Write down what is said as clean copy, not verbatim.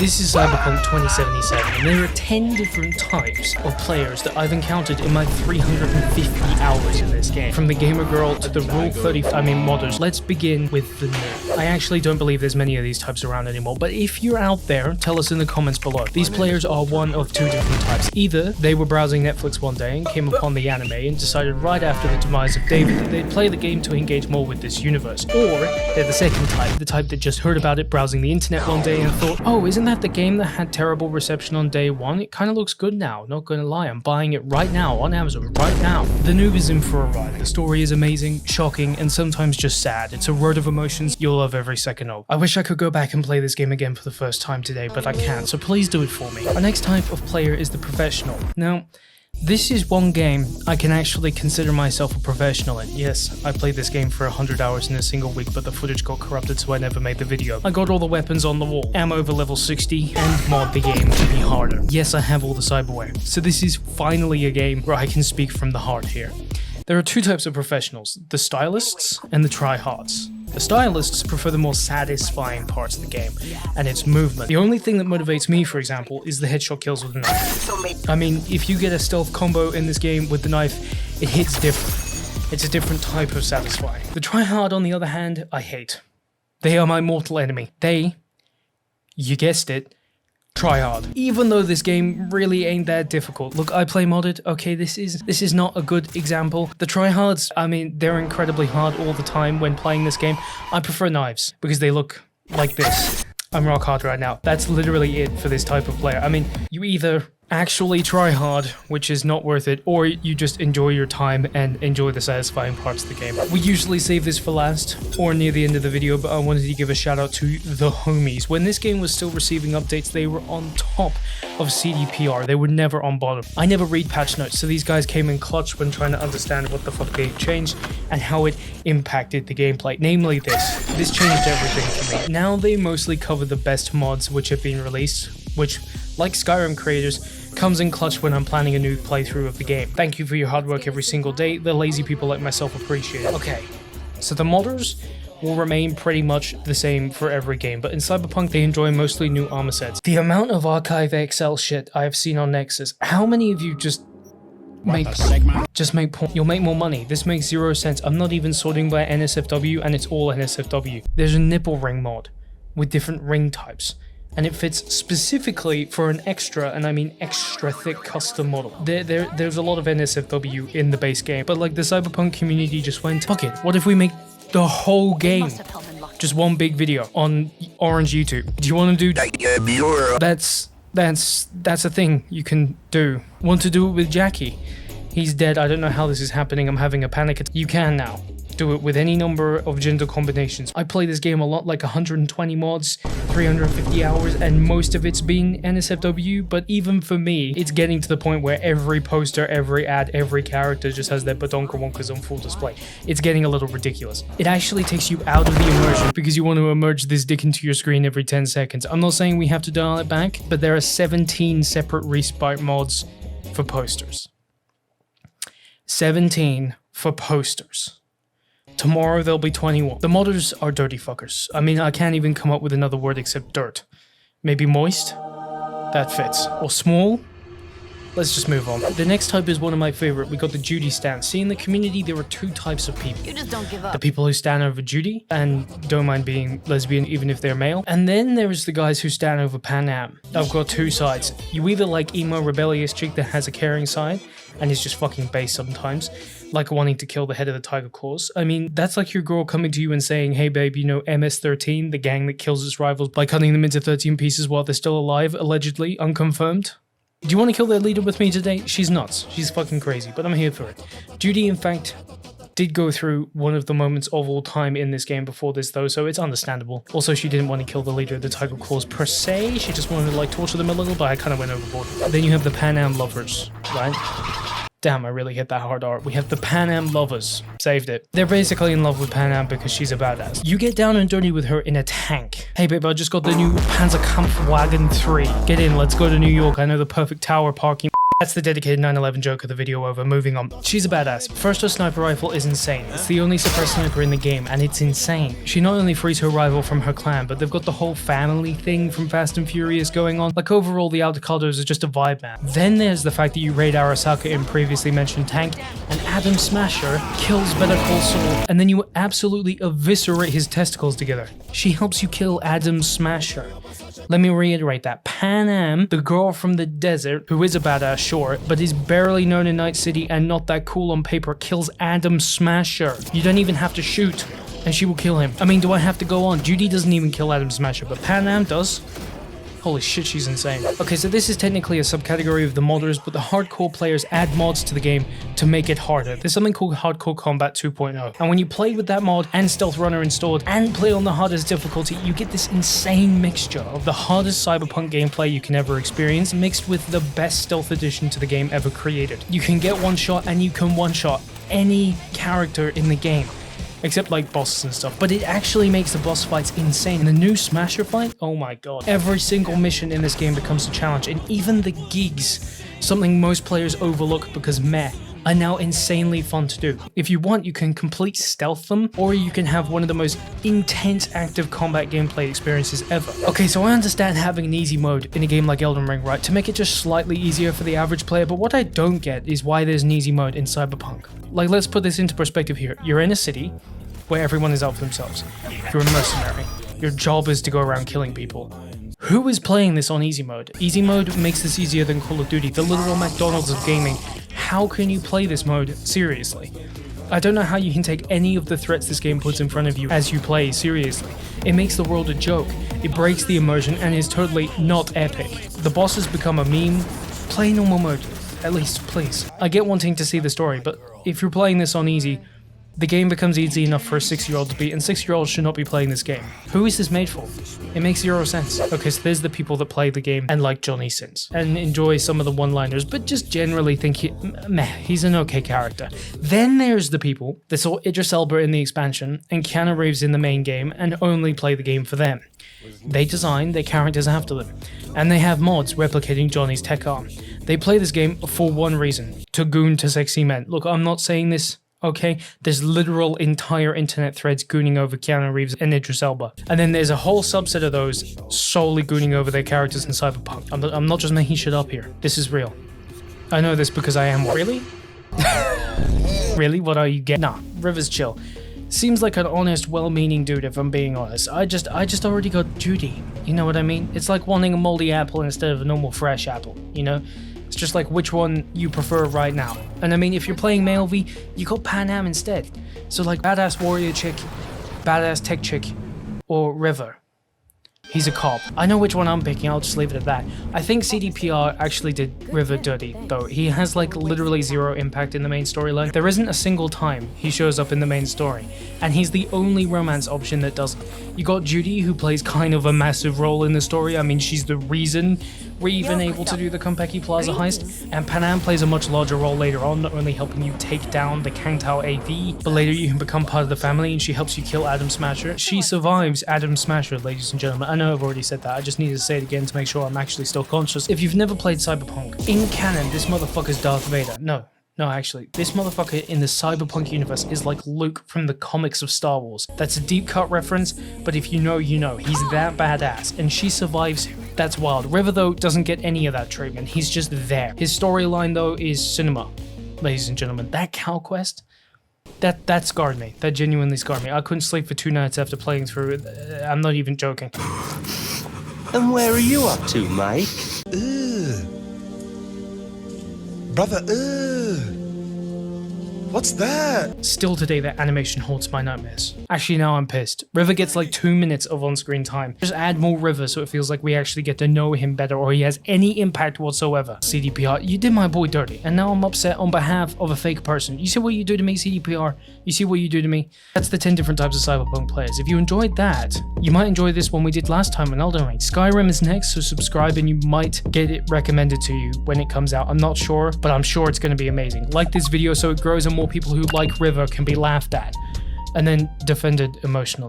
This is Cyberpunk 2077, and there are 10 different types of players that I've encountered in my 350 hours in this game. From the gamer girl to the Rule 30, modders. Let's begin with the Noob. I actually don't believe there's many of these types around anymore, but if you're out there, tell us in the comments below. These players are one of two different types. Either they were browsing Netflix one day and came upon the anime and decided right after the demise of David that they'd play the game to engage more with this universe. Or they're the second type, the type that just heard about it browsing the internet one day and thought, oh, isn't that the game that had terrible reception on day one? It kind of looks good now, not gonna lie, I'm buying it right now on Amazon right now. The Noob is in for a ride. The story is amazing, shocking, and sometimes just sad. It's a word of emotions you'll love every second of. I wish I could go back and play this game again for the first time today, but I can't, so please do it for me. Our next type of player is the professional. Now, this is one game I can actually consider myself a professional in. Yes, I played this game for 100 hours in a single week, but the footage got corrupted, so I never made the video. I got all the weapons on the wall, am over level 60, and mod the game to be harder. Yes, I have all the cyberware. So this is finally a game where I can speak from the heart here. There are two types of professionals, the stylists and the tryhards. The stylists prefer the more satisfying parts of the game, and its movement. The only thing that motivates me, for example, is the headshot kills with a knife. I mean, if you get a stealth combo in this game with the knife, it hits different. It's a different type of satisfying. The tryhard, on the other hand, I hate. They are my mortal enemy. They, you guessed it, try hard. Even though this game really ain't that difficult. Look, I play modded. Okay, this is not a good example. The tryhards, I mean, they're incredibly hard all the time when playing this game. I prefer knives because they look like this. I'm rock hard right now. That's literally it for this type of player. I mean, you either actually try hard, which is not worth it, or you just enjoy your time and enjoy the satisfying parts of the game. We usually save this for last or near the end of the video, but I wanted to give a shout out to the homies. When this game was still receiving updates, they were on top of CDPR. They were never on bottom. I never read patch notes, so these guys came in clutch when trying to understand what the fuck they changed and how it impacted the gameplay. Namely this. This changed everything for me. Now they mostly cover the best mods which have been released, which, like Skyrim creators, comes in clutch when I'm planning a new playthrough of the game. Thank you for your hard work every single day. The lazy people like myself appreciate it. Okay, so the modders will remain pretty much the same for every game, but in Cyberpunk they enjoy mostly new armor sets. The amount of archive Excel shit I have seen on Nexus, how many of you just make porn? You'll make more money. This makes 0 sense. I'm not even sorting by NSFW, and it's all NSFW. There's a nipple ring mod with different ring types, and it fits specifically for an extra, and I mean extra thick custom model. There's a lot of NSFW in the base game, but like the Cyberpunk community just went, fuck it, what if we make the whole game just one big video on Orange YouTube? Do you want to do that's a thing you can do. Want to do it with Jackie? He's dead. I don't know how this is happening. I'm having a panic attack. You can now do it with any number of gender combinations. I play this game a lot, like 120 mods, 350 hours, and most of it's been NSFW, but even for me, it's getting to the point where every poster, every ad, every character just has their badonkawonkas on full display. It's getting a little ridiculous. It actually takes you out of the immersion because you want to immerse this dick into your screen every 10 seconds. I'm not saying we have to dial it back, but there are 17 separate respite mods for posters. 17 for posters. Tomorrow there'll be 21. The modders are dirty fuckers. I mean, I can't even come up with another word except dirt. Maybe moist? That fits. Or small? Let's just move on. The next type is one of my favorite. We got the Judy Stans. See, in the community, there are two types of people. You just don't give up. The people who stand over Judy and don't mind being lesbian even if they're male. And then there's the guys who stand over Panam. I've got two sides. You either like emo rebellious chick that has a caring side and is just fucking base sometimes, like wanting to kill the head of the Tiger Claws. I mean, that's like your girl coming to you and saying, hey babe, you know MS-13, the gang that kills its rivals by cutting them into 13 pieces while they're still alive, allegedly, unconfirmed? Do you want to kill their leader with me today? She's nuts. She's fucking crazy, but I'm here for it. Judy, in fact, did go through one of the moments of all time in this game before this though, so it's understandable. Also, she didn't want to kill the leader of the Tiger Claws per se, she just wanted to like torture them a little, but I kind of went overboard. Then you have the Panam Lovers, right? Damn, I really hit that hard art. We have the Panam Lovers. Saved it. They're basically in love with Panam because she's a badass. You get down and dirty with her in a tank. Hey babe, I just got the new Panzerkampfwagen 3. Get in, let's go to New York. I know the perfect tower parking That's the dedicated 9/11 joke of the video over. Moving on. She's a badass. First, her sniper rifle is insane. It's the only suppressed sniper in the game, and it's insane. She not only frees her rival from her clan, but they've got the whole family thing from Fast and Furious going on. Like, overall, the avocados are just a vibe, man. Then there's the fact that you raid Arasaka in previously mentioned tank, and Adam Smasher kills Better Call Saul, and then you absolutely eviscerate his testicles together. She helps you kill Adam Smasher. Let me reiterate that. Panam, the girl from the desert, who is a badass, sure, but is barely known in Night City and not that cool on paper, kills Adam Smasher. You don't even have to shoot, and she will kill him. I mean, do I have to go on? Judy doesn't even kill Adam Smasher, but Panam does. Holy shit, she's insane. Okay, so this is technically a subcategory of the modders, but the hardcore players add mods to the game to make it harder. There's something called Hardcore Combat 2.0, and when you play with that mod and Stealth Runner installed and play on the hardest difficulty, you get this insane mixture of the hardest Cyberpunk gameplay you can ever experience, mixed with the best stealth addition to the game ever created. You can get one shot, and you can one shot any character in the game. Except like bosses and stuff, but it actually makes the boss fights insane. The new Smasher fight, oh my god. Every single mission in this game becomes a challenge, and even the gigs, something most players overlook because meh, are now insanely fun to do. If you want, you can complete stealth them, or you can have one of the most intense active combat gameplay experiences ever. Okay, so I understand having an easy mode in a game like Elden Ring, right, to make it just slightly easier for the average player, but what I don't get is why there's an easy mode in Cyberpunk. Like, let's put this into perspective here. You're in a city where everyone is out for themselves. You're a mercenary. Your job is to go around killing people. Who is playing this on easy mode? Easy mode makes this easier than Call of Duty, the literal McDonald's of gaming. How can you play this mode seriously? I don't know how you can take any of the threats this game puts in front of you as you play seriously. It makes the world a joke. It breaks the immersion and is totally not epic. The bosses become a meme. Play normal mode, at least, please. I get wanting to see the story, but if you're playing this on easy, the game becomes easy enough for a 6-year-old to beat, and 6-year-olds should not be playing this game. Who is this made for? It makes zero sense. Okay, so there's the people that play the game and like Johnny Sins, and enjoy some of the one-liners, but just generally think he's an okay character. Then there's the people that saw Idris Elba in the expansion and Keanu Reeves in the main game and only play the game for them. They design their characters after them, and they have mods replicating Johnny's tech arm. They play this game for one reason, to goon to sexy men. Look, I'm not saying this, okay? There's literal entire internet threads gooning over Keanu Reeves and Idris Elba. And then there's a whole subset of those solely gooning over their characters in Cyberpunk. I'm not just making shit up here. This is real. I know this because I am one. Really? Really? What are you getting? Nah, River's chill. Seems like an honest, well-meaning dude, if I'm being honest. I just already got Judy. You know what I mean? It's like wanting a moldy apple instead of a normal fresh apple, you know? It's just like which one you prefer right now. And I mean, if you're playing male V, you got Panam instead. So like badass warrior chick, badass tech chick, or River. He's a cop. I know which one I'm picking, I'll just leave it at that. I think CDPR actually did River dirty, though. He has like literally zero impact in the main storyline. There isn't a single time he shows up in the main story, and he's the only romance option that doesn't. You got Judy, who plays kind of a massive role in the story. I mean, she's the reason we're even able to do the Konpeki Plaza heist, and Panam plays a much larger role later on, not only helping you take down the Kangtao AV, but later you can become part of the family and she helps you kill Adam Smasher. She survives Adam Smasher, ladies and gentlemen. I know I've already said that, I just need to say it again to make sure I'm actually still conscious. If you've never played Cyberpunk, in canon, this motherfucker's Darth Vader. No, actually, this motherfucker in the Cyberpunk universe is like Luke from the comics of Star Wars. That's a deep cut reference, but if you know, you know. He's that badass, and she survives him. That's wild. River, though, doesn't get any of that treatment. He's just there. His storyline, though, is cinema, ladies and gentlemen. That cow quest, that scarred me. That genuinely scarred me. I couldn't sleep for 2 nights after playing through it. I'm not even joking. And where are you up to, Mike? Brother, what's that? Still today, that animation haunts my nightmares. Actually, now I'm pissed. River gets like 2 minutes of on-screen time. Just add more River so it feels like we actually get to know him better, or he has any impact whatsoever. CDPR, you did my boy dirty, and now I'm upset on behalf of a fake person. You see what you do to me, CDPR? You see what you do to me? That's the 10 different types of Cyberpunk players. If you enjoyed that, you might enjoy this one we did last time on Elden Ring. Skyrim is next, so subscribe and you might get it recommended to you when it comes out. I'm not sure, but I'm sure it's going to be amazing. Like this video so it grows and more people who like River can be laughed at and then defended emotionally.